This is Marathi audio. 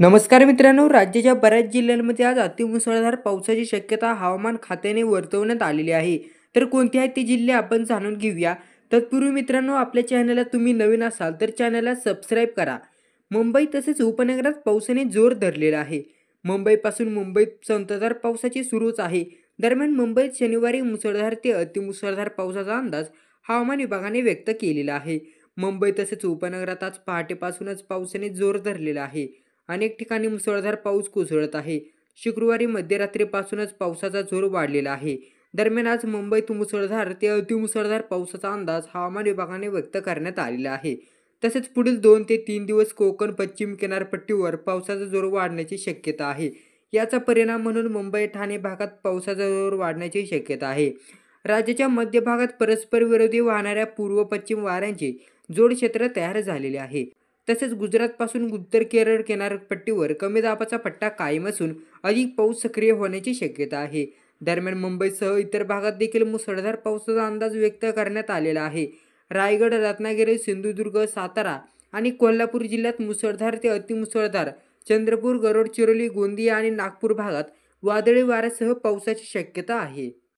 नमस्कार मित्रांनो, राज्याच्या बऱ्याच जिल्ह्यांमध्ये आज अतिमुसळधार पावसाची शक्यता हवामान खात्याने वर्तवण्यात आलेली आहे. तर कोणते आहेत ते जिल्हे आपण जाणून घेऊया. तत्पूर्वी मित्रांनो, आपल्या चॅनलला तुम्ही नवीन असाल तर चॅनलला सबस्क्राईब करा. मुंबई तसेच उपनगरात पावसाने जोर धरलेला आहे. मुंबईपासून मुंबईत संततधार पावसाची सुरूच आहे. दरम्यान मुंबईत शनिवारी मुसळधार ते अतिमुसळधार पावसाचा अंदाज हवामान विभागाने व्यक्त केलेला आहे. मुंबई तसेच उपनगरात आज पहाटेपासूनच पावसाने जोर धरलेला आहे. अनेक ठिकाणी मुसळधार पाऊस कोसळत आहे. शुक्रवारी मध्यरात्रीपासूनच पावसाचा जोर वाढलेला आहे. दरम्यान आज मुंबईत मुसळधार ते अतिमुसळधार पावसाचा अंदाज हवामान विभागाने व्यक्त करण्यात आलेला आहे. तसेच पुढील 2 ते 3 दिवस कोकण पश्चिम किनारपट्टीवर पावसाचा जोर वाढण्याची शक्यता आहे. याचा परिणाम म्हणून मुंबई ठाणे भागात पावसाचा जोर वाढण्याची शक्यता आहे. राज्याच्या मध्य भागात परस्पर विरोधी वाहणाऱ्या पूर्व पश्चिम वाऱ्यांचे जोड क्षेत्र तयार झालेले आहे. तसेच गुजरातपासून उत्तर केरळ किनारपट्टीवर कमी दाबाचा पट्टा कायम असून अधिक पाऊस सक्रिय होण्याची शक्यता आहे. दरम्यान मुंबईसह इतर भागात देखील मुसळधार पावसाचा अंदाज व्यक्त करण्यात आलेला आहे. रायगड, रत्नागिरी, सिंधुदुर्ग, सातारा आणि कोल्हापूर जिल्ह्यात मुसळधार ते अतिमुसळधार, चंद्रपूर, गडचिरोली, गोंदिया आणि नागपूर भागात वादळी वाऱ्यासह पावसाची शक्यता आहे.